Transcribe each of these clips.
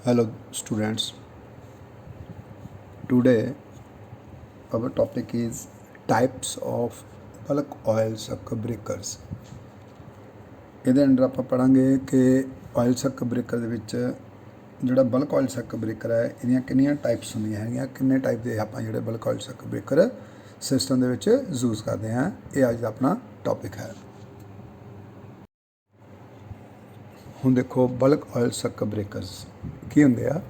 Hello students, today our topic is types of bulk oil circuit breakers। ਇਹਦੇ under ਆਪਾਂ ਪੜਾਂਗੇ ਕਿ oil circuit breaker ਦੇ ਵਿੱਚ ਜਿਹੜਾ ਬਲਕ ਆਇਲ ਸਰਕਟ ਬ੍ਰੇਕਰ ਹੈ ਇਹਦੀਆਂ ਕਿੰਨੀਆਂ ਟਾਈਪਸ ਹੁੰਦੀਆਂ ਹੈਗੀਆਂ, ਕਿੰਨੇ ਟਾਈਪ ਦੇ ਆਪਾਂ ਜਿਹੜੇ ਬਲਕ ਆਇਲ ਸਰਕਟ ਬ੍ਰੇਕਰ ਸਿਸਟਮ ਦੇ ਵਿੱਚ ਯੂਜ਼ ਕਰਦੇ ਹਾਂ। ਇਹ ਅੱਜ ਦਾ ਆਪਣਾ ਟੌਪਿਕ ਹੈ। ਹੁਣ ਦੇਖੋ ਬਲਕ ਆਇਲ ਸਰਕਟ ਬ੍ਰੇਕਰਸ ਕੀ ਹੁੰਦੇ ਆ।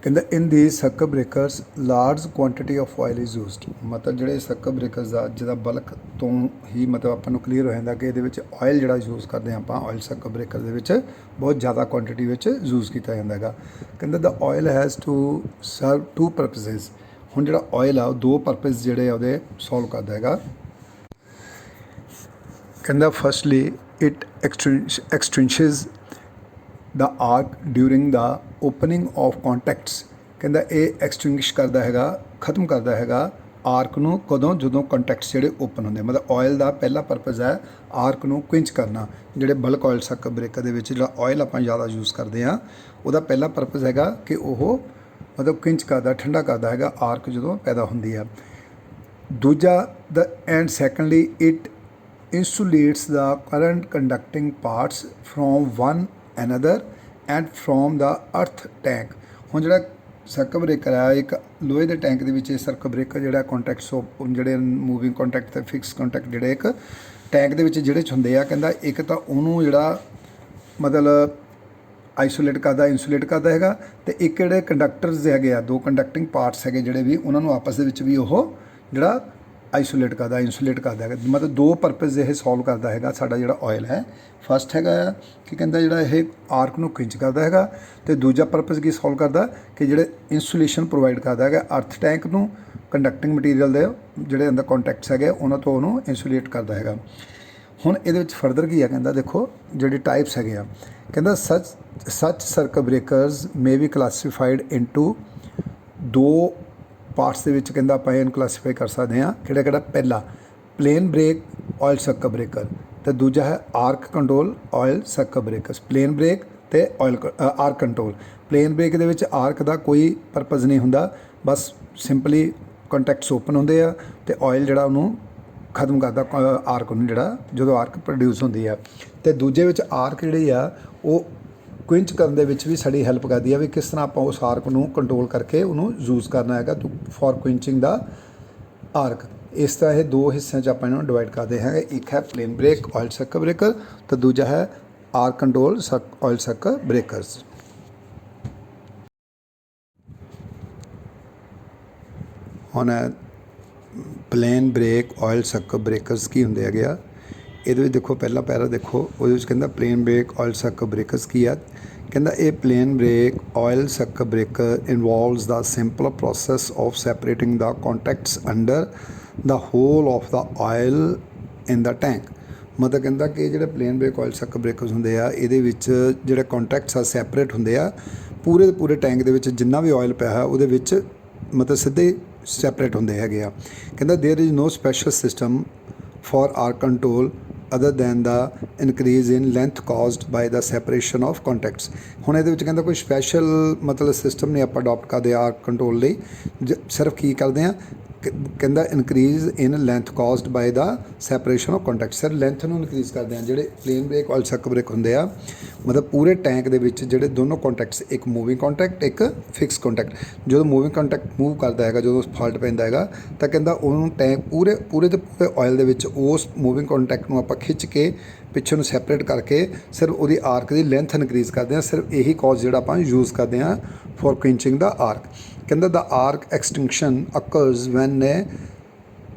ਕਹਿੰਦਾ in the circuit breakers large quantity of oil is used. ਮਤਲਬ ਜਿਹੜੇ ਸਰਕਟ ਬ੍ਰੇਕਰਸ ਦਾ ਜਿਹਦਾ ਬਲਕ ਤੋਂ ਹੀ ਮਤਲਬ ਆਪਾਂ ਨੂੰ ਕਲੀਅਰ ਹੋ ਜਾਂਦਾ ਕਿ ਇਹਦੇ ਵਿੱਚ ਆਇਲ ਜਿਹੜਾ ਯੂਜ਼ ਕਰਦੇ ਹਾਂ ਆਪਾਂ ਆਇਲ ਸਰਕਟ ਬ੍ਰੇਕਰ ਦੇ ਵਿੱਚ ਬਹੁਤ ਜ਼ਿਆਦਾ ਕੁਆਂਟਿਟੀ ਵਿੱਚ ਯੂਜ਼ ਕੀਤਾ ਜਾਂਦਾ ਹੈਗਾ। ਕਹਿੰਦਾ the oil has to serve two purposes. ਹੁਣ ਜਿਹੜਾ ਆਇਲ ਆ ਉਹ ਦੋ ਪਰਪਸ ਜਿਹੜੇ ਆ ਉਹਦੇ ਸੋਲਵ ਕਰਦਾ ਹੈਗਾ। ਕਹਿੰਦਾ firstly it extinguishes the arc during the opening of contacts। ਕਹਿੰਦਾ ਇਹ ਐਕਸਟਿੰਗੁਇਸ਼ ਕਰਦਾ ਹੈਗਾ, ਖਤਮ ਕਰਦਾ ਹੈਗਾ ਆਰਕ ਨੂੰ ਕਦੋਂ, ਜਦੋਂ ਕੰਟੈਕਟਸ ਜਿਹੜੇ ਓਪਨ ਹੁੰਦੇ। ਮਤਲਬ ਆਇਲ ਦਾ ਪਹਿਲਾ ਪਰਪਸ ਹੈ ਆਰਕ ਨੂੰ ਕੁਇੰਚ ਕਰਨਾ। ਜਿਹੜੇ ਬਲਕ ਆਇਲ ਸਰਕਟ ਬ੍ਰੇਕਰ ਦੇ ਵਿੱਚ ਜਿਹੜਾ ਆਇਲ ਆਪਾਂ ਜ਼ਿਆਦਾ ਯੂਜ਼ ਕਰਦੇ ਹਾਂ ਉਹਦਾ ਪਹਿਲਾ ਪਰਪਸ ਹੈਗਾ ਕਿ ਉਹ ਮਤਲਬ ਕੁਇੰਚ ਕਰਦਾ, ਠੰਡਾ ਕਰਦਾ ਹੈਗਾ ਆਰਕ ਜਦੋਂ ਪੈਦਾ ਹੁੰਦੀ ਹੈ। ਦੂਜਾ and secondly it insulates the current conducting parts from one another and from the earth tank। ਹੁਣ ਜਿਹੜਾ ਸਰਕਟ ਬ੍ਰੇਕਰ ਹੈ ਇੱਕ ਲੋਹੇ ਦੇ ਟੈਂਕ ਦੇ ਵਿੱਚ ਇਹ ਸਰਕਟ ਬ੍ਰੇਕਰ ਜਿਹੜਾ ਕੰਟੈਕਟਸ ਜਿਹੜੇ ਮੂਵਿੰਗ ਕੰਟੈਕਟ ਅਤੇ ਫਿਕਸ ਕੰਟੈਕਟ ਜਿਹੜੇ ਇੱਕ ਟੈਂਕ ਦੇ ਵਿੱਚ ਜਿਹੜੇ ਹੁੰਦੇ ਆ। ਕਹਿੰਦਾ ਇੱਕ ਤਾਂ ਉਹਨੂੰ ਜਿਹੜਾ ਮਤਲਬ ਆਈਸੋਲੇਟ ਕਰਦਾ, ਇੰਸੂਲੇਟ ਕਰਦਾ ਹੈਗਾ, ਅਤੇ ਇੱਕ ਜਿਹੜੇ ਕੰਡਕਟਰਸ ਹੈਗੇ ਆ, ਦੋ ਕੰਡਕਟਿੰਗ ਪਾਰਟਸ ਹੈਗੇ ਜਿਹੜੇ ਵੀ ਉਹਨਾਂ ਨੂੰ ਆਪਸ ਦੇ ਵਿੱਚ ਵੀ ਉਹ ਜਿਹੜਾ ਆਈਸੋਲੇਟ ਕਰਦਾ, ਇੰਸੂਲੇਟ ਕਰਦਾ ਹੈਗਾ। ਮਤਲਬ ਦੋ ਪਰਪਸ ਇਹ ਸੋਲਵ ਕਰਦਾ ਹੈਗਾ ਸਾਡਾ ਜਿਹੜਾ ਆਇਲ ਹੈ। ਫਸਟ ਹੈਗਾ ਕਿ ਕਹਿੰਦਾ ਜਿਹੜਾ ਇਹ ਆਰਕ ਨੂੰ ਖਿੰਚ ਕਰਦਾ ਹੈਗਾ, ਅਤੇ ਦੂਜਾ ਪਰਪਸ ਕੀ ਸੋਲਵ ਕਰਦਾ ਕਿ ਜਿਹੜੇ ਇੰਸੂਲੇਸ਼ਨ ਪ੍ਰੋਵਾਈਡ ਕਰਦਾ ਹੈਗਾ ਅਰਥ ਟੈਂਕ ਨੂੰ, ਕੰਡਕਟਿੰਗ ਮਟੀਰੀਅਲ ਦੇ ਜਿਹੜੇ ਅੰਦਰ ਕੰਟੈਕਟਸ ਹੈਗੇ ਉਹਨਾਂ ਤੋਂ ਉਹਨੂੰ ਇੰਸੂਲੇਟ ਕਰਦਾ ਹੈਗਾ। ਹੁਣ ਇਹਦੇ ਵਿੱਚ ਫਰਦਰ ਕੀ ਆ, ਕਹਿੰਦਾ ਦੇਖੋ ਜਿਹੜੇ ਟਾਈਪਸ ਹੈਗੇ ਆ। ਕਹਿੰਦਾ such circuit breakers may be classified into ਦੋ ਪਾਰਟਸ ਦੇ ਵਿੱਚ ਕਹਿੰਦਾ ਆਪਾਂ ਇਹਨੂੰ ਕਲਾਸੀਫਾਈ ਕਰ ਸਕਦੇ ਹਾਂ। ਕਿਹੜਾ ਪਹਿਲਾ plain break oil circuit breaker, ਅਤੇ ਦੂਜਾ ਹੈ arc control oil circuit breakers. Plain break ਅਤੇ ਆਰਕ ਕੰਟਰੋਲ। ਪਲੇਨ ਬ੍ਰੇਕ ਦੇ ਵਿੱਚ ਆਰਕ ਦਾ ਕੋਈ ਪਰਪਸ ਨਹੀਂ ਹੁੰਦਾ, ਬਸ ਸਿੰਪਲੀ ਕੰਟੈਕਟਸ ਓਪਨ ਹੁੰਦੇ ਆ ਅਤੇ ਆਇਲ ਜਿਹੜਾ ਉਹਨੂੰ ਖਤਮ ਕਰਦਾ ਆਰਕ ਨੂੰ, ਜਿਹੜਾ ਜਦੋਂ ਆਰਕ ਪ੍ਰੋਡਿਊਸ ਹੁੰਦੀ ਆ। ਅਤੇ ਦੂਜੇ ਵਿੱਚ ਆਰਕ ਜਿਹੜੀ ਆ ਉਹ ਕੁਇੰਚ ਕਰਨ ਦੇ ਵਿੱਚ ਵੀ ਸਾਡੀ ਹੈਲਪ ਕਰਦੀ ਹੈ ਵੀ ਕਿਸ ਤਰ੍ਹਾਂ ਆਪਾਂ ਉਸ ਆਰਕ ਨੂੰ ਕੰਟਰੋਲ ਕਰਕੇ ਉਹਨੂੰ ਯੂਜ਼ ਕਰਨਾ ਹੈਗਾ ਫॉर ਕੁਇੰਚਿੰਗ ਦਾ ਆਰਕ। ਇਸ ਤਰ੍ਹਾਂ ਇਹ ਦੋ ਹਿੱਸਿਆਂ 'ਚ ਆਪਾਂ ਇਹਨੂੰ ਡਿਵਾਈਡ ਕਰਦੇ ਹੈਗੇ। ਇੱਕ ਹੈ plain break oil circuit breaker ਅਤੇ ਦੂਜਾ ਹੈ arc control oil circuit breakers. ਹੁਣ plain break oil circuit breakers ਕੀ ਹੁੰਦੇ ਹੈਗੇ ਆ। ਇਹਦੇ ਵਿੱਚ ਦੇਖੋ ਪਹਿਲਾ ਪੈਰਾ ਦੇਖੋ, ਉਹਦੇ ਵਿੱਚ ਕਹਿੰਦਾ plain break oil circuit breakers ਕੀ ਆ। ਕਹਿੰਦਾ ਇਹ plain break oil circuit breaker involves the simple process of separating the contacts under the whole of the oil in the tank. ਮਤਲਬ ਕਹਿੰਦਾ ਕਿ ਜਿਹੜੇ plain break oil circuit breakers ਹੁੰਦੇ ਆ ਇਹਦੇ ਵਿੱਚ ਜਿਹੜੇ ਕੰਟੈਕਟਸ ਆ ਸੈਪਰੇਟ ਹੁੰਦੇ ਆ ਪੂਰੇ ਦੇ ਪੂਰੇ ਟੈਂਕ ਦੇ ਵਿੱਚ ਜਿੰਨਾ ਵੀ ਆਇਲ ਪਿਆ ਹੈ ਉਹਦੇ ਵਿੱਚ ਮਤਲਬ ਸਿੱਧੇ ਸੈਪਰੇਟ ਹੁੰਦੇ ਹੈਗੇ ਆ। ਕਹਿੰਦਾ there is no special system for arc control other than the increase in length caused by the separation of contacts. ਹੁਣ ਇਹਦੇ ਵਿੱਚ ਕਹਿੰਦਾ ਕੋਈ ਸਪੈਸ਼ਲ ਮਤਲਬ ਸਿਸਟਮ ਨਹੀਂ ਆਪਾਂ ਅਡੋਪਟ ਕਰਦੇ ਆਰਕ ਕੰਟਰੋਲ ਲਈ, ਸਿਰਫ ਕੀ ਕਰਦੇ ਹਾਂ ਕਹਿੰਦਾ increase in length caused by the separation of contact. Sir length ਨੂੰ ਇਨਕਰੀਜ਼ ਕਰਦੇ ਹਾਂ। ਜਿਹੜੇ plain break oil circuit break ਹੁੰਦੇ ਆ ਮਤਲਬ ਪੂਰੇ ਟੈਂਕ ਦੇ ਵਿੱਚ ਜਿਹੜੇ ਦੋਨੋਂ ਕੰਟੈਕਟਸ, ਇੱਕ ਮੂਵਿੰਗ ਕੰਟੈਕਟ ਇੱਕ ਫਿਕਸ ਕੰਟੈਕਟ, ਜਦੋਂ ਮੂਵਿੰਗ ਕੰਟੈਕਟ ਮੂਵ ਕਰਦਾ ਹੈਗਾ, ਜਦੋਂ ਫਾਲਟ ਪੈਂਦਾ ਹੈਗਾ ਤਾਂ ਕਹਿੰਦਾ ਉਹਨੂੰ ਟੈਂਕ ਪੂਰੇ ਦੇ ਪੂਰੇ ਆਇਲ ਦੇ ਵਿੱਚ ਉਸ ਮੂਵਿੰਗ ਕੰਟੈਕਟ ਨੂੰ ਆਪਾਂ ਖਿੱਚ ਕੇ ਪਿੱਛੇ ਨੂੰ ਸੈਪਰੇਟ ਕਰਕੇ ਸਿਰਫ ਉਹਦੀ ਆਰਕ ਦੀ ਲੈਂਥ ਇਨਕਰੀਜ਼ ਕਰਦੇ ਹਾਂ। ਸਿਰਫ ਇਹੀ ਕਾਜ਼ ਜਿਹੜਾ ਆਪਾਂ ਯੂਜ਼ ਕਰਦੇ ਹਾਂ ਫॉर ਕੁਇੰਚਿੰਗ ਦਾ ਆਰਕ। ਕਹਿੰਦਾ the arc extinction occurs when a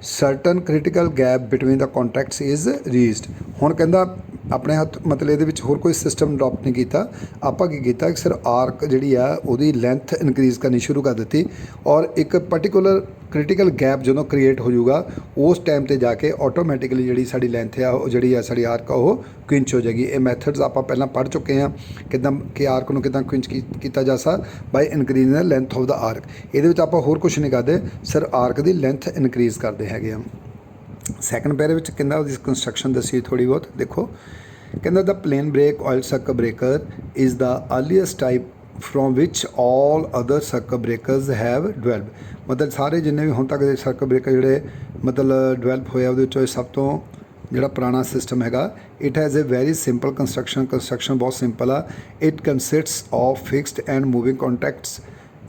certain critical gap between the contacts is reached. ਹੁਣ ਕਹਿੰਦਾ ਆਪਣੇ ਹੱਥ ਮਤਲਬ ਇਹਦੇ ਵਿੱਚ ਹੋਰ ਕੋਈ ਸਿਸਟਮ ਅਡੋਪਟ ਨਹੀਂ ਕੀਤਾ। ਆਪਾਂ ਕੀ ਕੀਤਾ ਕਿ ਸਿਰਫ ਆਰਕ ਜਿਹੜੀ ਆ ਉਹਦੀ ਲੈਂਥ ਇਨਕਰੀਜ਼ ਕਰਨੀ ਸ਼ੁਰੂ ਕਰ ਦਿੱਤੀ ਔਰ ਇੱਕ ਪਰਟੀਕੂਲਰ ਕ੍ਰਿਟੀਕਲ ਗੈਪ ਜਦੋਂ ਕ੍ਰੀਏਟ ਹੋ ਜਾਊਗਾ ਉਸ ਟਾਈਮ 'ਤੇ ਜਾ ਕੇ ਆਟੋਮੈਟਿਕਲੀ ਜਿਹੜੀ ਸਾਡੀ ਲੈਂਥ ਆ ਉਹ ਜਿਹੜੀ ਆ ਸਾਡੀ ਆਰਕ ਆ ਉਹ ਕੁਇੰਚ ਹੋ ਜਾਏਗੀ। ਇਹ ਮੈਥਡਸ ਆਪਾਂ ਪਹਿਲਾਂ ਪੜ੍ਹ ਚੁੱਕੇ ਹਾਂ ਕਿੱਦਾਂ ਕਿ ਆਰਕ ਨੂੰ ਕਿੱਦਾਂ ਕੁਇੰਚ ਕੀਤਾ ਜਾ ਸਕਦਾ ਬਾਈ ਇਨਕਰੀਜ਼ ਦਾ ਲੈਂਥ ਆਫ ਦਾ ਆਰਕ। ਇਹਦੇ ਵਿੱਚ ਆਪਾਂ ਹੋਰ ਕੁਛ ਨਹੀਂ ਕਰਦੇ, ਸਿਰਫ ਆਰਕ ਦੀ ਲੈਂਥ ਇਨਕਰੀਜ਼ ਕਰਦੇ ਹੈਗੇ ਆ। ਸੈਕੰਡ ਪੈਰੇ ਵਿੱਚ ਕਿੰਨਾ ਉਹਦੀ ਕੰਸਟਰਕਸ਼ਨ ਦੱਸੀ ਥੋੜ੍ਹੀ ਬਹੁਤ ਦੇਖੋ। ਕਹਿੰਦਾ the plain break oil circuit breaker is the earliest type from which all other circuit breakers have develop. मतलब सारे जिन्ने भी हुण तक दे सर्कट ब्रेकर जिहड़े मतलब डिवेलप होए ਉਹਦੇ ਵਿੱਚੋਂ सब तो ਜਿਹੜਾ ਪੁਰਾਣਾ ਸਿਸਟਮ ਹੈਗਾ। It has a very simple construction ਬਹੁਤ ਸਿੰਪਲ ਆ। It consists of fixed and moving contacts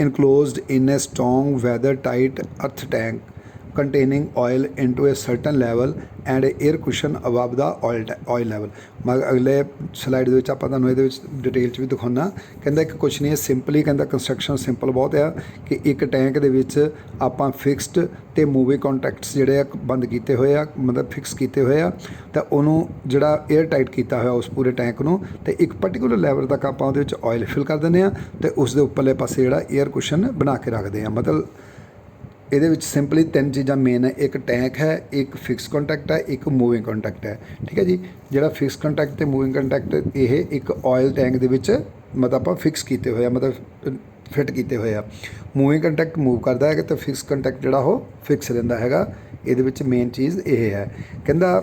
enclosed in a strong weather tight earth tank containing oil into a certain level and air cushion above the oil level। मैं अगले slide ਦੇ ਆਪਾਂ ਤੁਹਾਨੂੰ ਇਹਦੇ ਵਿੱਚ detail 'ਚ ਵੀ ਦਿਖਾਉਣਾ। ਕਹਿੰਦਾ ਇੱਕ ਕੁਛ ਨਹੀਂ ਹੈ, ਸਿੰਪਲੀ ਕਹਿੰਦਾ ਕੰਸਟਰਕਸ਼ਨ ਸਿੰਪਲ ਬਹੁਤ ਆ ਕਿ ਇੱਕ ਟੈਂਕ ਦੇ ਵਿੱਚ ਆਪਾਂ ਫਿਕਸਡ ਤੇ ਮੂਵਿੰਗ ਕੰਟੈਕਟਸ ਜਿਹੜੇ ਆ ਬੰਦ ਕੀਤੇ ਹੋਏ ਆ, ਮਤਲਬ ਫਿਕਸ ਕੀਤੇ ਹੋਏ ਆ, ਤਾਂ ਉਹਨੂੰ ਜਿਹੜਾ 에ਅਰ ਟਾਈਟ ਕੀਤਾ ਹੋਇਆ ਉਸ ਪੂਰੇ ਟੈਂਕ ਨੂੰ, ਤੇ ਇੱਕ ਪਾਰਟੀਕੂਲਰ ਲੈਵਲ ਤੱਕ ਆਪਾਂ ਉਹਦੇ ਵਿੱਚ ਆਇਲ ਫਿਲ ਕਰ ਦਿੰਦੇ ਆ ਤੇ ਉਸ ਦੇ ਉੱਪਰਲੇ ਪਾਸੇ ਜਿਹੜਾ 에ਅਰ ਕੁਸ਼ਨ ਬਣਾ ਕੇ ਰੱਖਦੇ ਆ। ਮਤਲਬ ਇਹਦੇ ਵਿੱਚ ਸਿੰਪਲੀ ਤਿੰਨ ਚੀਜ਼ਾਂ ਮੇਨ ਹੈ, ਇੱਕ ਟੈਂਕ ਹੈ, ਇੱਕ ਫਿਕਸ ਕੰਟੈਕਟ ਹੈ, ਇੱਕ ਮੂਵਿੰਗ ਕੰਟੈਕਟ ਹੈ। ਠੀਕ ਹੈ ਜੀ। ਜਿਹੜਾ ਫਿਕਸ ਕੰਟੈਕਟ ਤੇ ਮੂਵਿੰਗ ਕੰਟੈਕਟ ਇਹ ਇੱਕ ਆਇਲ ਟੈਂਕ ਦੇ ਵਿੱਚ ਮਤਲਬ ਆਪਾਂ ਫਿਕਸ ਕੀਤੇ ਹੋਏ ਆ, ਮਤਲਬ ਫਿੱਟ ਕੀਤੇ ਹੋਏ ਆ। ਮੂਵਿੰਗ ਕੰਟੈਕਟ ਮੂਵ ਕਰਦਾ ਹੈਗਾ ਤੇ ਫਿਕਸ ਕੰਟੈਕਟ ਜਿਹੜਾ ਉਹ ਫਿਕਸ ਰਹਿੰਦਾ ਹੈਗਾ। ਇਹਦੇ ਵਿੱਚ ਮੇਨ ਚੀਜ਼ ਇਹ ਹੈ। ਕਹਿੰਦਾ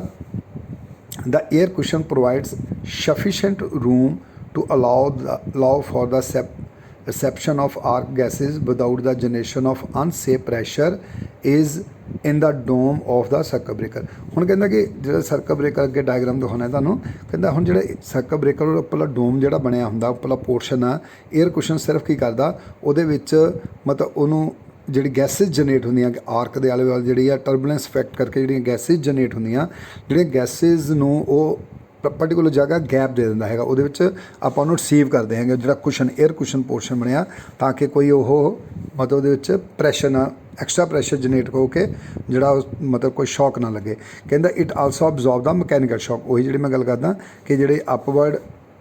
the air cushion provides sufficient room to allow for the reception of arc gases without the generation of unsafe pressure is in the dome of the circuit breaker। ਹੁਣ ਕਹਿੰਦਾ ਕਿ ਜਿਹੜਾ ਸਰਕਟ ਬ੍ਰੇਕਰ ਅੱਗੇ diagram ਦਿਖਾਉਣਾ ਤੁਹਾਨੂੰ। ਕਹਿੰਦਾ ਹੁਣ ਜਿਹੜਾ ਸਰਕਟ ਬ੍ਰੇਕਰ ਉਹ ਉੱਪਰਲਾ ਡੋਮ ਜਿਹੜਾ ਬਣਿਆ ਹੁੰਦਾ, ਉੱਪਰਲਾ ਪੋਰਸ਼ਨ ਆ, 에ਅਰ ਕੁਸ਼ਨ ਸਿਰਫ ਕੀ ਕਰਦਾ, ਉਹਦੇ ਵਿੱਚ ਮਤਲਬ ਉਹਨੂੰ ਜਿਹੜੀ ਗੈਸਿਸ ਜਨਰੇਟ ਹੁੰਦੀਆਂ ਆਰਕ ਦੇ ਆਲੇ ਦੁਆਲੇ ਜਿਹੜੀ ਆ ਟਰਬੂਲੈਂਸ ਇਫੈਕਟ ਕਰਕੇ ਜਿਹੜੀਆਂ ਗੈਸਿਸ ਜਨਰੇਟ ਹੁੰਦੀਆਂ, ਜਿਹੜੀਆਂ ਗੈਸਿਸ ਨੂੰ ਉਹ ਪਾਰਟੀਕੂਲਰ ਜਗ੍ਹਾ ਗੈਪ ਦੇ ਦਿੰਦਾ ਹੈਗਾ, ਉਹਦੇ ਵਿੱਚ ਆਪਾਂ ਉਹਨੂੰ ਰਿਸੀਵ ਕਰਦੇ ਹੈਗੇ ਜਿਹੜਾ ਕੁਸ਼ਨ 에ਅਰ ਕੁਸ਼ਨ ਪੋਰਸ਼ਨ ਬਣਿਆ, ਤਾਂ ਕਿ ਕੋਈ ਉਹ ਮਤਲਬ ਉਹਦੇ ਵਿੱਚ ਪ੍ਰੈਸ਼ਰ ਨਾ ਐਕਸਟਰਾ ਪ੍ਰੈਸ਼ਰ ਜਨਰੇਟ ਹੋ ਕੇ ਜਿਹੜਾ ਮਤਲਬ ਕੋਈ ਸ਼ੌਕ ਨਾ ਲੱਗੇ। ਕਹਿੰਦਾ it also absorb the mechanical ਸ਼ੌਕ। ਉਹੀ ਜਿਹੜੀ ਮੈਂ ਗੱਲ ਕਰਦਾ ਕਿ ਜਿਹੜੇ ਅਪਵਰਡ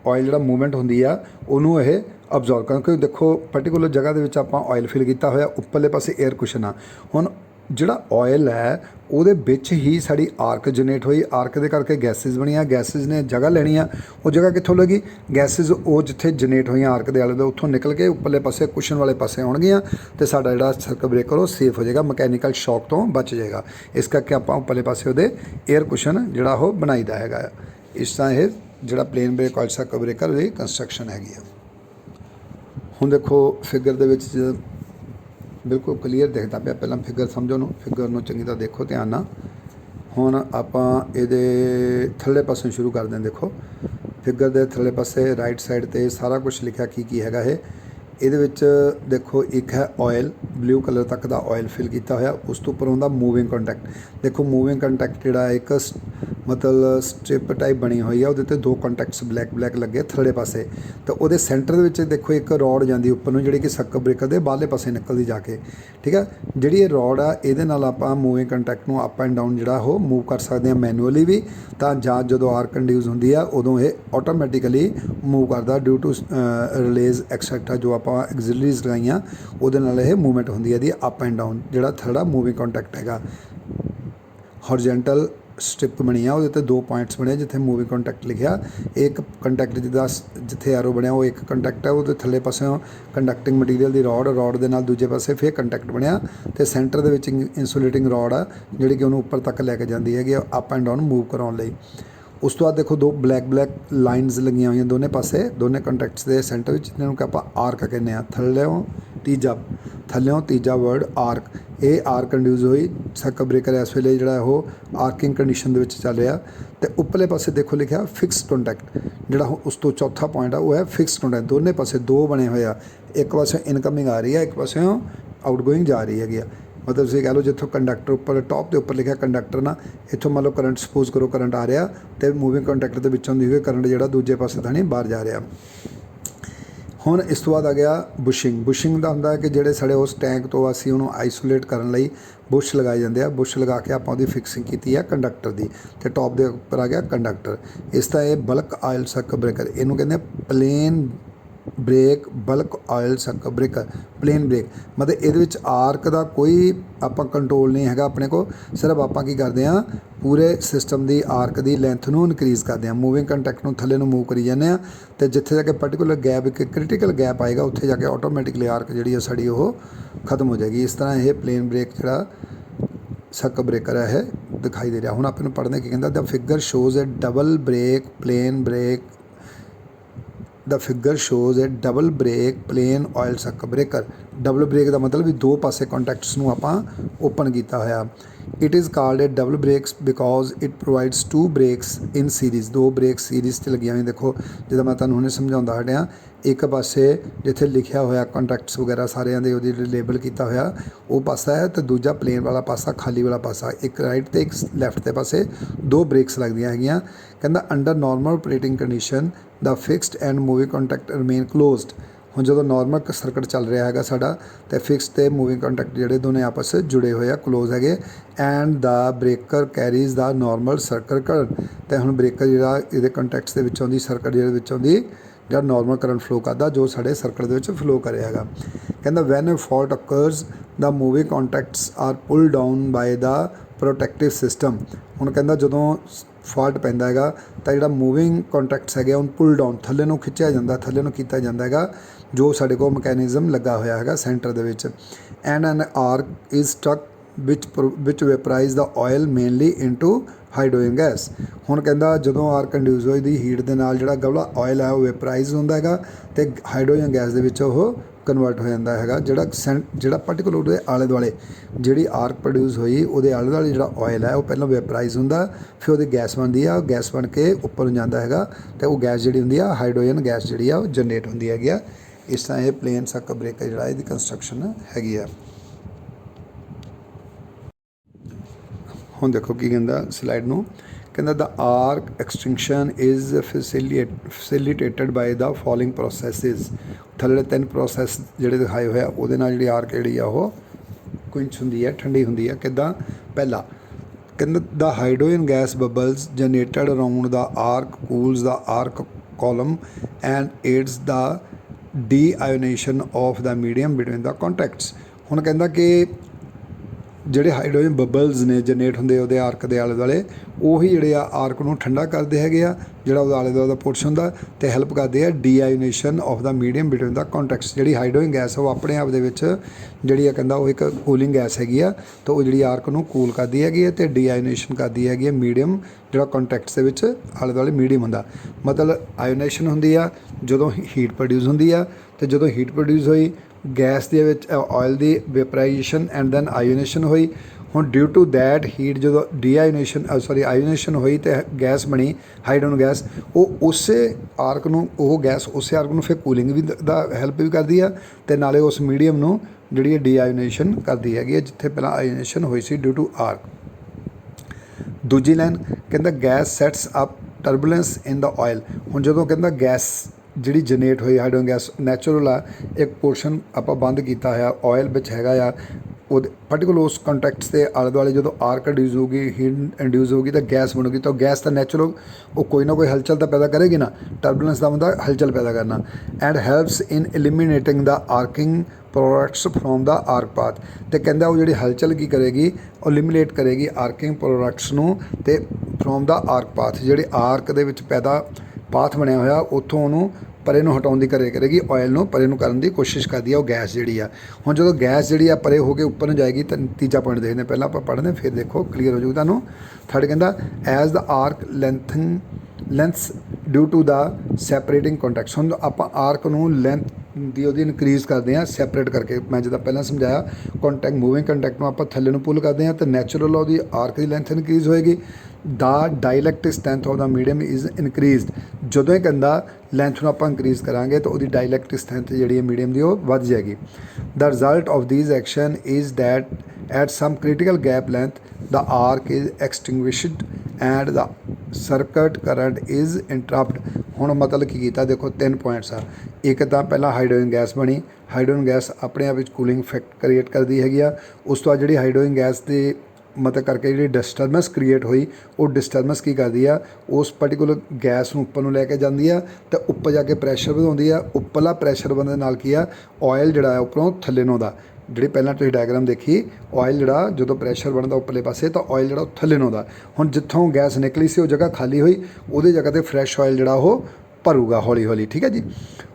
ਆਇਲ ਜਿਹੜਾ ਮੂਵਮੈਂਟ ਹੁੰਦੀ ਆ ਉਹਨੂੰ ਇਹ ਅਬਜ਼ੋਰਬ ਕਰਨ। ਕਿਉਂਕਿ ਦੇਖੋ ਪਾਰਟੀਕੂਲਰ ਜਗ੍ਹਾ ਦੇ ਵਿੱਚ ਆਪਾਂ ਆਇਲ ਫਿਲ ਕੀਤਾ ਹੋਇਆ, ਉੱਪਰਲੇ ਪਾਸੇ 에ਅਰ ਕੁਸ਼ਨ ਆ। ਹੁਣ ਜਿਹੜਾ ਆਇਲ ਹੈ ਉਹਦੇ ਵਿੱਚ ਹੀ ਸਾਡੀ ਆਰਕ ਜਨਰੇਟ ਹੋਈ, ਆਰਕ ਦੇ ਕਰਕੇ ਗੈਸਿਸ ਬਣੀਆਂ, ਗੈਸਿਸ ਨੇ ਜਗ੍ਹਾ ਲੈਣੀ ਆ। ਉਹ ਜਗ੍ਹਾ ਕਿੱਥੋਂ ਲੱਗੀ? ਗੈਸਿਸ ਉਹ ਜਿੱਥੇ ਜਨਰੇਟ ਹੋਈਆਂ ਆਰਕ ਦੇ ਆਲੇ ਦੇ ਉੱਥੋਂ ਨਿਕਲ ਕੇ ਉੱਪਰਲੇ ਪਾਸੇ ਕੁਸ਼ਨ ਵਾਲੇ ਪਾਸੇ ਆਉਣਗੀਆਂ ਤੇ ਸਾਡਾ ਜਿਹੜਾ ਸਰਕਟ ਬ੍ਰੇਕਰ ਉਹ ਸੇਫ ਹੋ ਜਾਏਗਾ, ਮਕੈਨੀਕਲ ਸ਼ੌਕ ਤੋਂ ਬਚ ਜਾਏਗਾ। ਇਸ ਕਰਕੇ ਆਪਾਂ ਉੱਪਰਲੇ ਪਾਸੇ ਉਹਦੇ 에ਅਰ ਕੁਸ਼ਨ ਜਿਹੜਾ ਉਹ ਬਣਾਈਦਾ ਹੈਗਾ। ਇਸ ਤਰ੍ਹਾਂ ਇਹ ਜਿਹੜਾ plain break oil circuit breaker ਦੀ ਕੰਸਟਰਕਸ਼ਨ ਹੈਗੀ ਆ। ਹੁਣ ਦੇਖੋ ਫਿਗਰ ਦੇ ਵਿੱਚ ਬਿਲਕੁਲ ਕਲੀਅਰ ਦਿਖਦਾ ਪਿਆ। ਪਹਿਲਾਂ ਫਿਗਰ ਸਮਝੋ ਨੂੰ, ਫਿਗਰ ਨੂੰ ਚੰਗੀ ਤਰ੍ਹਾਂ ਦੇਖੋ ਧਿਆਨ ਨਾਲ। ਹੁਣ ਆਪਾਂ ਇਹਦੇ ਥੱਲੇ ਪਾਸੇ ਸ਼ੁਰੂ ਕਰਦੇ ਹਾਂ। ਦੇਖੋ ਫਿਗਰ ਦੇ ਥੱਲੇ ਪਾਸੇ ਰਾਈਟ ਸਾਈਡ 'ਤੇ ਸਾਰਾ ਕੁਝ ਲਿਖਿਆ ਕੀ ਹੈਗਾ ਇਹ। ਇਹਦੇ ਵਿੱਚ ਦੇਖੋ ਇੱਕ ਹੈ ਆਇਲ, ਬਲੂ ਕਲਰ ਤੱਕ ਦਾ ਆਇਲ ਫਿਲ ਕੀਤਾ ਹੋਇਆ। ਉਸ ਤੋਂ ਉੱਪਰ ਹੁੰਦਾ ਮੂਵਿੰਗ ਕੰਟੈਕਟ। ਦੇਖੋ ਮੂਵਿੰਗ ਕੰਟੈਕਟ ਜਿਹੜਾ ਇੱਕ ਮਤਲਬ ਸਟ੍ਰਿਪ ਟਾਈਪ ਬਣੀ ਹੋਈ ਆ, ਉਹਦੇ 'ਤੇ ਦੋ ਕੰਟੈਕਟਸ ਬਲੈਕ ਲੱਗੇ ਥੱਲੇ ਪਾਸੇ, ਤਾਂ ਉਹਦੇ ਸੈਂਟਰ ਦੇ ਵਿੱਚ ਦੇਖੋ ਇੱਕ ਰੋਡ ਜਾਂਦੀ ਉੱਪਰ ਨੂੰ, ਜਿਹੜੀ ਕਿ ਸਰਕਟ ਬ੍ਰੇਕਰ ਦੇ ਬਾਹਰਲੇ ਪਾਸੇ ਨਿਕਲਦੀ ਜਾ ਕੇ। ਠੀਕ ਆ। ਜਿਹੜੀ ਇਹ ਰੋਡ ਆ ਇਹਦੇ ਨਾਲ ਆਪਾਂ ਮੂਵਿੰਗ ਕੰਟੈਕਟ ਨੂੰ ਅਪ ਐਂਡ ਡਾਊਨ ਜਿਹੜਾ ਉਹ ਮੂਵ ਕਰ ਸਕਦੇ ਹਾਂ ਮੈਨੂਅਲੀ ਵੀ, ਤਾਂ ਜਾਂ ਜਦੋਂ ਆਰਕ ਇੰਡਿਊਸ ਹੁੰਦੀ ਆ ਉਦੋਂ ਇਹ ਆਟੋਮੈਟਿਕਲੀ ਮੂਵ ਕਰਦਾ ਡਿਊ ਟੂ ਰਿਲੇਜ਼ ਐਕਸੈਕਟਰਾ ਜੋ ਆਪਾਂ ਐਗਜ਼ਿਲਰੀਜ਼ ਲਗਾਈਆਂ ਉਹਦੇ ਨਾਲ ਇਹ ਮੂਵਮੈਂਟ ਹੁੰਦੀ ਹੈ ਇਹਦੀ ਅਪ ਐਂਡ ਡਾਊਨ। ਜਿਹੜਾ ਥਰਡ ਮੂਵਿੰਗ ਕੰਟੈਕਟ ਹੈਗਾ, ਹੌਰੀਜ਼ੌਂਟਲ ਸਟ੍ਰਿਪ ਬਣੀ ਆ, ਉਹਦੇ 'ਤੇ ਦੋ ਪੁਆਇੰਟਸ ਬਣੇ ਜਿੱਥੇ ਮੂਵਿੰਗ ਕੰਟੈਕਟ ਲਿਖਿਆ। ਇੱਕ ਕੰਟੈਕਟ ਜਿੱਦਾਂ ਜਿੱਥੇ ਐਰੋ ਬਣਿਆ ਉਹ ਇੱਕ ਕੰਟੈਕਟ ਹੈ, ਉਹਦੇ ਥੱਲੇ ਪਾਸਿਓਂ ਕੰਡਕਟਿੰਗ ਮਟੀਰੀਅਲ ਦੀ ਰੋਡ ਦੇ ਨਾਲ ਦੂਜੇ ਪਾਸੇ ਫਿਰ ਕੰਟੈਕਟ ਬਣਿਆ, ਅਤੇ ਸੈਂਟਰ ਦੇ ਵਿੱਚ ਇੰਸੂਲੇਟਿੰਗ ਰੋਡ ਆ ਜਿਹੜੀ ਕਿ ਉਹਨੂੰ ਉੱਪਰ ਤੱਕ ਲੈ ਕੇ ਜਾਂਦੀ ਹੈਗੀ ਅਪ ਐਂਡ ਡਾਊਨ ਮੂਵ ਕਰਾਉਣ ਲਈ। ਉਸ ਤੋਂ ਬਾਅਦ ਦੇਖੋ ਦੋ ਬਲੈਕ ਲਾਈਨਸ ਲੱਗੀਆਂ ਹੋਈਆਂ ਦੋਨੇ ਪਾਸੇ, ਦੋਨੇ ਕੰਟੈਕਟਸ ਦੇ ਸੈਂਟਰ ਵਿੱਚ, ਜਿਹਨੂੰ ਕਿ ਆਪਾਂ ਆਰਕ ਕਹਿੰਦੇ ਹਾਂ। ਥੱਲਿਓਂ ਤੀਜਾ ਵਰਡ ਆਰਕ। ਇਹ ਆਰਕ ਇੰਡਿਊਸ ਹੋਈ, ਸਰਕਟ ਬ੍ਰੇਕਰ ਇਸ ਵੇਲੇ ਜਿਹੜਾ ਉਹ ਆਰਕਿੰਗ ਕੰਡੀਸ਼ਨ ਦੇ ਵਿੱਚ ਚੱਲ ਰਿਹਾ। ਅਤੇ ਉੱਪਰਲੇ ਪਾਸੇ ਦੇਖੋ ਲਿਖਿਆ ਫਿਕਸ ਕੰਟੈਕਟ, ਜਿਹੜਾ ਉਸ ਤੋਂ ਚੌਥਾ ਪੁਆਇੰਟ ਆ ਉਹ ਹੈ ਫਿਕਸ ਕੰਟੈਕਟ। ਦੋਨੇ ਪਾਸੇ ਦੋ ਬਣੇ ਹੋਏ ਆ, ਇੱਕ ਪਾਸੇ ਇਨਕਮਿੰਗ ਆ ਰਹੀ ਹੈ, ਇੱਕ ਪਾਸਿਓਂ ਆਊਟਗੋਇੰਗ ਜਾ ਰਹੀ ਹੈਗੀ ਆ। ਮਤਲਬ ਤੁਸੀਂ ਕਹਿ ਲਓ ਜਿੱਥੋਂ ਕੰਡਕਟਰ ਉੱਪਰ ਟੌਪ ਦੇ ਉੱਪਰ ਲਿਖਿਆ ਕੰਡਕਟਰ ਨਾ, ਇੱਥੋਂ ਮੰਨ ਲਓ ਕਰੰਟ ਸਪੋਜ਼ ਕਰੋ ਕਰੰਟ ਆ ਰਿਹਾ ਅਤੇ ਮੂਵਿੰਗ ਕੰਟੈਕਟਰ ਦੇ ਵਿੱਚੋਂ ਦੀ ਹੋਏ ਕਰੰਟ ਜਿਹੜਾ ਦੂਜੇ ਪਾਸੇ ਤਾਂ ਨਹੀਂ ਬਾਹਰ ਜਾ ਰਿਹਾ। ਹੁਣ ਇਸ ਤੋਂ ਬਾਅਦ ਆ ਗਿਆ ਬੁਸ਼ਿੰਗ ਦਾ ਹੁੰਦਾ ਕਿ ਜਿਹੜੇ ਸਾਡੇ ਉਸ ਟੈਂਕ ਤੋਂ ਅਸੀਂ ਉਹਨੂੰ ਆਈਸੋਲੇਟ ਕਰਨ ਲਈ ਬੁਸ਼ ਲਗਾਏ ਜਾਂਦੇ ਆ। ਬੁਸ਼ ਲਗਾ ਕੇ ਆਪਾਂ ਉਹਦੀ ਫਿਕਸਿੰਗ ਕੀਤੀ ਹੈ ਕੰਡਕਟਰ ਦੀ, ਅਤੇ ਟੌਪ ਦੇ ਉੱਪਰ ਆ ਗਿਆ ਕੰਡਕਟਰ। ਇਸ ਤਰ੍ਹਾਂ ਇਹ ਬਲਕ ਆਇਲ ਸਰਕਟ ਬ੍ਰੇਕਰ, ਇਹਨੂੰ ਕਹਿੰਦੇ plain break bulk oil circuit breaker. Plain break ਮਤਲਬ ਇਹਦੇ ਵਿੱਚ ਆਰਕ ਦਾ ਕੋਈ ਆਪਾਂ ਕੰਟਰੋਲ ਨਹੀਂ ਹੈਗਾ ਆਪਣੇ ਕੋਲ, ਸਿਰਫ ਆਪਾਂ ਕੀ ਕਰਦੇ ਹਾਂ ਪੂਰੇ ਸਿਸਟਮ ਦੀ ਆਰਕ ਦੀ ਲੈਂਥ ਨੂੰ ਇਨਕਰੀਜ਼ ਕਰਦੇ ਹਾਂ, ਮੂਵਿੰਗ ਕੰਟੈਕਟ ਨੂੰ ਥੱਲੇ ਨੂੰ ਮੂਵ ਕਰੀ ਜਾਂਦੇ ਹਾਂ, ਅਤੇ ਜਿੱਥੇ ਜਾ ਕੇ ਪਾਰਟੀਕੂਲਰ ਗੈਪ ਇੱਕ ਕ੍ਰਿਟੀਕਲ ਗੈਪ ਆਏਗਾ ਉੱਥੇ ਜਾ ਕੇ ਆਟੋਮੈਟਿਕਲੀ ਆਰਕ ਜਿਹੜੀ ਆ ਸਾਡੀ ਉਹ ਖਤਮ ਹੋ ਜਾਏਗੀ। ਇਸ ਤਰ੍ਹਾਂ ਇਹ ਪਲੇਨ ਬ੍ਰੇਕ ਜਿਹੜਾ सर्किट ब्रेकर है दिखाई दे रहा। हुण आपां नूं पढ़ने की कहंदा the figure shows a double break plain break the figure shows a double break plain oil circuit breaker. Double break का मतलब भी दो पासे कॉन्टैक्ट्स नूं आपां ओपन किया होया। It is called a double breaks because it provides two breaks in series. दो ब्रेक सीरीज़ से लगिया हुई। देखो जिद्दां मैं तुहानूं हुणे समझाउंदा हटिया, एक पासे जिथे लिखिया होया कॉन्टैक्ट्स वगैरह सारिਆਂ ਦੇ ਉਹਦੀ लेबल किया होया वो पासा है, तो दूजा प्लेन वाला पासा खाली वाला पासा, एक राइट तो एक लैफ्ट के पासे दो ब्रेक्स लगदियां हैगियां। कहंदा under normal operating condition the fixed and moving contact remain closed. हुण जदों नॉर्मल सर्किट चल रहा है साडा तो फिक्स ते मूविंग कॉन्टैक्ट जिहड़े दोने आपस जुड़े हुए आ क्लोज है। And the breaker carries the normal circuit current. तो हुण ब्रेकर जिहड़ा इहदे कॉन्टैक्ट्स दे विचों दी सर्किट जिहड़े विचों दी जो नॉर्मल करंट फ्लो करता जो साढ़े सर्किट के फ्लो करेगा। कहता when a fault occurs the moving contacts are pull down by the protective system. हुण कहता जदों फॉल्ट पैंदा हैगा तो जो मूविंग कॉन्टैक्ट्स है उन पुल डाउन थल्ले नूं खिंचिया जाता, थल्ले नूं कीता जांदा हैगा जो साढ़े को मैकेनिज़म लगा होया है सेंटर दे विच। And an arc is struck which vaporise the oil mainly into hydrogen gas. हुण कहंदा जदों आर्क इंड्यूस होई दी हीट दे नाल जिहड़ा गवला ऑयल है वो वेपराइज हुंदा हैगा ते हाइड्रोजन गैस दे विच ओह कन्वर्ट हो जाता है। जिहड़ा पार्टिकल उहदे आले दुआले जिहड़ी आर्क प्रोड्यूस होई उहदे आले दुआले जिहड़ा ऑयल है वो पहलां वेपराइज हुंदा, फिर उहदी गैस बनदी है, गैस बन के उप्पर नूं जांदा हैगा ते वो गैस जिहड़ी हुंदी है हाइड्रोजन गैस जिहड़ी आ जनरेट हुंदी हैगी आ। इस तरह ये प्लेन सर्किट ब्रेकर जिहड़ा इहदी कंस्ट्रक्शन हैगी आ। हुण देखो की कहंदा स्लाइड नूं, कहंदा the arc extinction is facilitated by the following processes. थल्ले तीन प्रोसैस जिहड़े दिखाए हुए उहदे नाल जिहड़ी आर्क जिहड़ी आ ओह क्विंच हुंदी है, ठंडी हुंदी है। किद्दां? पहला कहंदा the hydrogen gas bubbles generated around the arc cools the arc column and aids the deionisation of the medium between the contacts. हुण कहंदा कि ਜਿਹੜੇ ਹਾਈਡਰੋਜਨ ਬਬਲਸ ਨੇ ਜਨਰੇਟ ਹੁੰਦੇ ਉਹਦੇ ਆਰਕ ਦੇ ਆਲੇ ਦੁਆਲੇ ਉਹੀ ਜਿਹੜੇ ਆ ਆਰਕ ਨੂੰ ਠੰਡਾ ਕਰਦੇ ਹੈਗੇ ਆ, ਜਿਹੜਾ ਉਹਦੇ ਆਲੇ ਦੁਆਲੇ ਦਾ ਪੋਰਸ਼ਨ ਹੁੰਦਾ ਤੇ ਹੈਲਪ ਕਰਦੇ ਆ deionisation of the medium between the contacts. ਜਿਹੜੀ ਹਾਈਡਰੋਜਨ ਗੈਸ ਉਹ ਆਪਣੇ ਆਪ ਦੇ ਵਿੱਚ ਜਿਹੜੀ ਆ ਕਹਿੰਦਾ ਉਹ ਇੱਕ ਕੂਲਿੰਗ ਗੈਸ ਹੈਗੀ ਆ, ਤਾਂ ਉਹ ਜਿਹੜੀ ਆਰਕ ਨੂੰ ਕੂਲ ਕਰਦੀ ਹੈਗੀ ਹੈ ਤੇ ਡੀਆਇਓਨੇਸ਼ਨ ਕਰਦੀ ਹੈਗੀ ਹੈ ਮੀਡੀਅਮ ਜਿਹੜਾ ਕੰਟੈਕਟਸ ਦੇ ਵਿੱਚ ਆਲੇ ਦੁਆਲੇ ਮੀਡੀਅਮ ਹੁੰਦਾ। ਮਤਲਬ ਆਇਓਨੇਸ਼ਨ ਹੁੰਦੀ ਆ ਜਦੋਂ ਹੀਟ ਪ੍ਰੋਡਿਊਸ ਹੁੰਦੀ ਆ, ਤੇ ਜਦੋਂ ਹੀਟ ਪ੍ਰੋਡਿਊਸ ਹੋਈ गैस के ऑयल की वेपराइजेशन एंड दैन आयोनेशन हुई। हुण ड्यू टू दैट हीट जो डी-आयोनेशन आयोनेशन हुई तो गैस बनी हाइड्रोजन गैस, वो उस आर्क नूं वो गैस उस आर्क नूं फिर कूलिंग भी दा हैल्प भी करती है तो नाले उस मीडियम नूं जिहड़ी डी-आयोनेशन करती हैगी जिथे पहला आयोनेशन हुई सी ड्यू टू आर्क। दूजी लाइन कहंदा gas sets up turbulence in the oil. हुण जदों कहंदा गैस जिहड़ी जनरेट हुई हाइड्रोजन गैस नैचुरल आ, एक पोर्शन आपां बंद कीता होया ऑयल विच हैगा आ वो पार्टिकल उस कंटैक्ट्स के आले दुआले जो आर्क इंड्यूस होगी हीट इंड्यूस होगी तो गैस बनूगी, तो गैस तो नैचुरल वो कोई ना कोई हलचल तो पैदा करेगी ना, टर्बूलेंस का मतलब हलचल पैदा करना। And helps in eliminating the arcing products from the arc path. तो कहता वो जी हलचल की करेगी एलिमिनेट करेगी आर्किंग प्रोडक्ट्स नूं ते फ्रॉम द आर्क पाथ, जिहड़े आर्क दे विच पैदा पाथ बनया होया उत्थों उन्होंने परे नूं हटाउण दी करेगी ऑयल नूं परे नूं करन दी कोशिश करदी है वो गैस जिहड़ी आ। हुण जदों गैस जिहड़ी आ परे हो के उपर नूं जाएगी तो तीजा पॉइंट देखते पहलां आपां पढ़दे फिर देखो क्लीयर हो जाऊगा तुहानूं। थर्ड कहंदा as the arc lengthens due to the separating contacts. हुण आपां आर्क नूं लेंथ दी ओहदी इनक्रीज़ करते हैं सैपरेट करके, मैं जिद्दां पहलां समझाया कॉन्टैक्ट मूविंग कॉन्टैक्ट नूं आपां थल्ले नूं पुल करते हैं तो नैचुरल ओहदी आर्क की लेंथ इनक्रीज़ होएगी। The dielectric strength of the medium is increased. जदों ही कहंदा लेंथ नूं आपां इंक्रीज़ करांगे तो उहदी डाइलैक्टिक स्ट्रैंथ जिहड़ी मीडियम दी ओह वध जाएगी। The result of these action is that at some critical gap length the arc is extinguished and the circuit current is interrupt. हुण मतलब की कीता देखो तीन पॉइंट्स आ। एक तो पहला हाइड्रोजन गैस बनी, हाइड्रोजन गैस अपने आप कूलिंग इफेक्ट क्रिएट करती हैगी आ। उस तो बाद जिहड़ी हाइड्रोजन गैस की मतलब करके जी डिस्टर्बेंस क्रिएट हुई वो डिस्टर्बेंस की करती है उस पर्टिकुलर गैस नूं उपर नूं लैके जाती है तो उपर जाके प्रैशर वधाउंदी है। उपरला प्रैशर बनने नाल की आ ऑयल जिहड़ा उपरों थल्ले नूं दा जिहड़ी पहलां तुसीं डायग्राम देखी ऑयल जिहड़ा जदों प्रैशर बनदा उपरले पासे तो ऑयल जिहड़ा थल्ले नूं दा। हुण जित्थों गैस निकली सी वो जगह खाली हुई उहदी जगह ते फ्रैश ऑयल जिहड़ा वो भरूगा हौली हौली, ठीक है जी।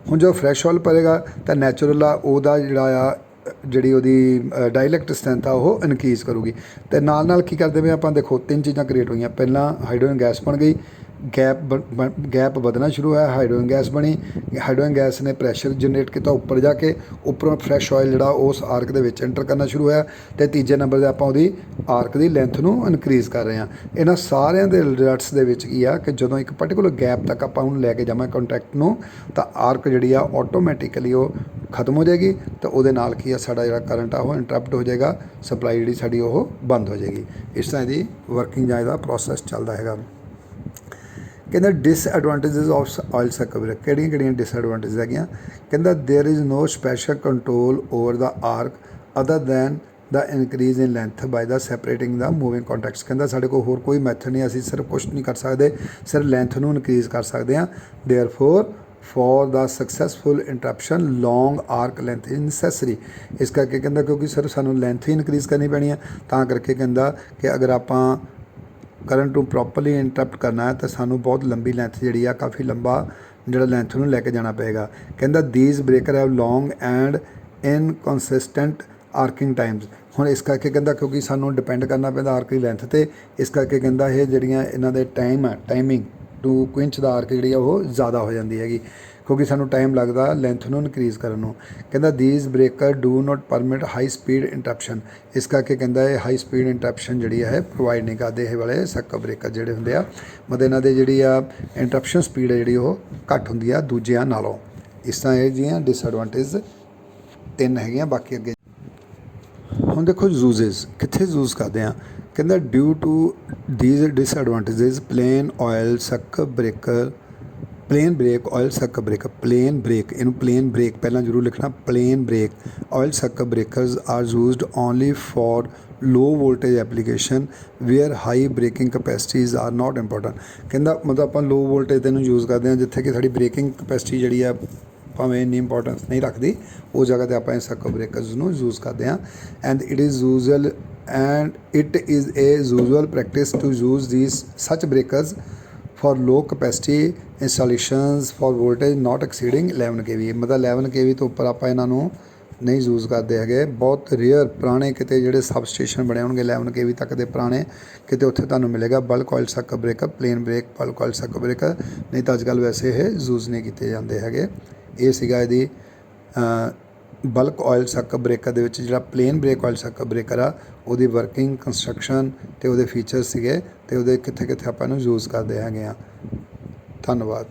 हुण जो फ्रैश ऑयल भरेगा तो नैचुरल आ ओहदा जिहड़ा आ ਜਿਹੜੀ ਉਹਦੀ ਡਾਇਲੈਕਟ ਸਟਰੈਂਥ ਆ ਉਹ ਇਨਕਰੀਜ਼ ਕਰੂਗੀ। ਅਤੇ ਨਾਲ ਨਾਲ ਕੀ ਕਰਦੇ ਪਏ ਆਪਾਂ, ਦੇਖੋ 3 ਚੀਜ਼ਾਂ ਕ੍ਰੀਏਟ ਹੋਈਆਂ। ਪਹਿਲਾਂ ਹਾਈਡਰੋਜਨ ਗੈਸ ਬਣ ਗਈ, ਗੈਪ ਵਧਣਾ ਸ਼ੁਰੂ ਹੋਇਆ, ਹਾਈਡਰੋਜਨ ਗੈਸ ਬਣੀ। ਹਾਈਡਰੋਜਨ ਗੈਸ ਨੇ ਪ੍ਰੈਸ਼ਰ ਜਨਰੇਟ ਕੀਤਾ ਉੱਪਰ ਜਾ ਕੇ, ਉੱਪਰੋਂ ਫਰੈਸ਼ ਆਇਲ ਜਿਹੜਾ ਉਸ ਆਰਕ ਦੇ ਵਿੱਚ ਐਂਟਰ ਕਰਨਾ ਸ਼ੁਰੂ ਹੋਇਆ। ਅਤੇ ਤੀਜੇ ਨੰਬਰ 'ਤੇ ਆਪਾਂ ਉਹਦੀ ਆਰਕ ਦੀ ਲੈਂਥ ਨੂੰ ਇਨਕਰੀਜ਼ ਕਰ ਰਹੇ ਹਾਂ। ਇਹਨਾਂ ਸਾਰਿਆਂ ਦੇ ਰਿਜ਼ਲਟਸ ਦੇ ਵਿੱਚ ਕੀ ਆ ਕਿ ਜਦੋਂ ਇੱਕ ਪਰਟੀਕੂਲਰ ਗੈਪ ਤੱਕ ਆਪਾਂ ਉਹਨੂੰ ਲੈ ਕੇ ਜਾਵਾਂਗੇ ਕੰਟੈਕਟ ਨੂੰ, ਤਾਂ ਆਰਕ ਜਿਹੜੀ ਆ ਆਟੋਮੈਟਿਕਲੀ ਉਹ ਖਤਮ ਹੋ ਜਾਏਗੀ। ਅਤੇ ਉਹਦੇ ਨਾਲ ਕੀ ਆ, ਸਾਡਾ ਜਿਹੜਾ ਕਰੰਟ ਆ ਉਹ ਇੰਟਰਪਟ ਹੋ ਜਾਏਗਾ, ਸਪਲਾਈ ਜਿਹੜੀ ਸਾਡੀ ਉਹ ਬੰਦ ਹੋ ਜਾਏਗੀ। ਇਸ ਤਰ੍ਹਾਂ ਇਹਦੀ ਵਰਕਿੰਗ ਜਾਂ ਇਹਦਾ ਪ੍ਰੋਸੈਸ ਚੱਲਦਾ ਹੈਗਾ। ਕਹਿੰਦਾ disadvantages of oil circuit break, ਕਿਹੜੀਆਂ ਡਿਸਐਡਵਾਂਟੇਜ ਹੈਗੀਆਂ। ਕਹਿੰਦਾ there is no special control over the arc other than the increase in length by the separating the moving contacts. ਕਹਿੰਦਾ ਸਾਡੇ ਕੋਲ ਹੋਰ ਕੋਈ ਮੈਥਡ ਨਹੀਂ, ਅਸੀਂ ਸਿਰਫ ਕੁਛ ਨਹੀਂ ਕਰ ਸਕਦੇ, ਸਿਰਫ ਲੈਂਥ ਨੂੰ ਇਨਕਰੀਜ਼ ਕਰ ਸਕਦੇ ਹਾਂ। Therefore for the successful interruption long arc length is necessary. ਇਸ ਕਰਕੇ ਕਹਿੰਦਾ ਕਿਉਂਕਿ ਸਿਰਫ ਸਾਨੂੰ ਲੈਂਥ ਹੀ ਇਨਕਰੀਜ਼ ਕਰਨੀ ਪੈਣੀ ਹੈ, ਤਾਂ ਕਰਕੇ ਕਹਿੰਦਾ ਕਿ ਅਗਰ ਆਪਾਂ ਕਰੰਟ ਨੂੰ ਪ੍ਰੋਪਰਲੀ ਇੰਟਰਪਟ ਕਰਨਾ ਹੈ ਤਾਂ ਸਾਨੂੰ ਬਹੁਤ ਲੰਬੀ ਲੈਂਥ ਜਿਹੜੀ ਆ, ਕਾਫੀ ਲੰਬਾ ਜਿਹੜਾ ਲੈਂਥ ਨੂੰ ਲੈ ਕੇ ਜਾਣਾ ਪਏਗਾ। ਕਹਿੰਦਾ these breaker have long and inconsistent arcing times. ਹੁਣ ਇਸ ਕਰਕੇ ਕਹਿੰਦਾ ਕਿਉਂਕਿ ਸਾਨੂੰ ਡਿਪੈਂਡ ਕਰਨਾ ਪੈਂਦਾ ਆਰਕ ਦੀ ਲੈਂਥ 'ਤੇ, ਇਸ ਕਰਕੇ ਕਹਿੰਦਾ ਇਹ ਜਿਹੜੀਆਂ ਇਹਨਾਂ ਦੇ ਟਾਈਮਿੰਗ 2 ਇੰਚ ਦਾ ਆਰਕ ਜਿਹੜੀ ਆ ਉਹ ਜ਼ਿਆਦਾ ਹੋ ਜਾਂਦੀ ਹੈਗੀ, ਕਿਉਂਕਿ ਸਾਨੂੰ ਟਾਈਮ ਲੱਗਦਾ ਲੈਂਥ ਨੂੰ ਇਨਕਰੀਜ਼ ਕਰਨ ਨੂੰ। ਕਹਿੰਦਾ these breaker do not permit high speed interruption. ਇਸ ਕਰਕੇ ਕਹਿੰਦਾ ਇਹ ਹਾਈ ਸਪੀਡ ਇੰਟਰਪਸ਼ਨ ਜਿਹੜੀ ਹੈ ਪ੍ਰੋਵਾਈਡ ਨਹੀਂ ਕਰਦੇ ਇਹ ਵਾਲੇ ਸਰਕਟ ਬ੍ਰੇਕਰ ਜਿਹੜੇ ਹੁੰਦੇ ਆ। ਮਤਲਬ ਇਹਨਾਂ ਦੇ ਜਿਹੜੀ ਆ ਇੰਟਰਪਸ਼ਨ ਸਪੀਡ ਹੈ ਜਿਹੜੀ ਉਹ ਘੱਟ ਹੁੰਦੀ ਆ ਦੂਜਿਆਂ ਨਾਲੋਂ। ਇਸ ਤਰ੍ਹਾਂ ਇਹ ਜਿਹੀਆਂ ਡਿਸਐਡਵਾਂਟੇਜ 3 ਹੈਗੀਆਂ। ਬਾਕੀ ਅੱਗੇ ਹੁਣ ਦੇਖੋ ਯੂਜ਼ਸ ਕਿੱਥੇ ਯੂਜ਼ ਕਰਦੇ ਆ। ਕਹਿੰਦਾ due to these disadvantages plain oil circuit breaker, plain break oil circuit breaker, plain break, ਇਹਨੂੰ ਪਲੇਨ ਬ੍ਰੇਕ ਪਹਿਲਾਂ ਜ਼ਰੂਰ ਲਿਖਣਾ। Plain break oil circuit breakers are used only for low voltage application where high breaking capacities are not important. ਕਹਿੰਦਾ ਮਤਲਬ ਆਪਾਂ ਲੋ voltage 'ਤੇ ਇਹਨੂੰ use ਕਰਦੇ ਹਾਂ ਜਿੱਥੇ ਕਿ ਸਾਡੀ ਬ੍ਰੇਕਿੰਗ ਕਪੈਸਿਟੀ ਜਿਹੜੀ ਆ ਭਾਵੇਂ ਇੰਨੀ ਇੰਪੋਰਟੈਂਸ ਨਹੀਂ ਰੱਖਦੀ, ਉਸ ਜਗ੍ਹਾ 'ਤੇ ਆਪਾਂ ਇਹ ਸਰਕਟ ਬ੍ਰੇਕਰਸ ਨੂੰ ਯੂਜ਼ ਕਰਦੇ ਹਾਂ। And it is a usual practice to use these such breakers for low capacity installations for voltage not exceeding 11 kV। मतलब 11 kV ਤੋਂ ਉੱਪਰ ਆਪਾਂ ਇਹਨਾਂ ਨੂੰ ਨਹੀਂ ਯੂਜ਼ ਕਰਦੇ ਹੈਗੇ। ਬਹੁਤ ਰੇਅਰ ਪੁਰਾਣੇ ਕਿਤੇ ਜਿਹੜੇ ਸਬ ਸਟੇਸ਼ਨ ਬਣੇ ਹੋਣਗੇ 11 kV ਤੱਕ ਦੇ ਪੁਰਾਣੇ, ਕਿਤੇ ਉੱਥੇ ਤੁਹਾਨੂੰ ਮਿਲੇਗਾ bulk oil circuit breaker, plain break bulk oil circuit breaker, ਨਹੀਂ ਤਾਂ ਅੱਜ ਕੱਲ੍ਹ ਵੈਸੇ ਇਹ ਯੂਜ਼ ਨਹੀਂ ਕੀਤੇ ਜਾਂਦੇ ਹੈਗੇ। ਇਹ ਸੀਗਾ ਇਹਦੀ ਬਲਕ ਆਇਲ ਸਰਕਟ ਬ੍ਰੇਕਰ ਦੇ ਵਿੱਚ ਜਿਹੜਾ plain break oil circuit breaker ਆ ਉਹਦੀ ਵਰਕਿੰਗ, ਕੰਸਟਰਕਸ਼ਨ ਅਤੇ ਉਹਦੇ ਫੀਚਰਸ ਸੀਗੇ, ਅਤੇ ਉਹਦੇ ਕਿੱਥੇ ਕਿੱਥੇ ਆਪਾਂ ਇਹਨੂੰ ਯੂਜ਼ ਕਰਦੇ ਹੈਗੇ ਆ। ਧੰਨਵਾਦ।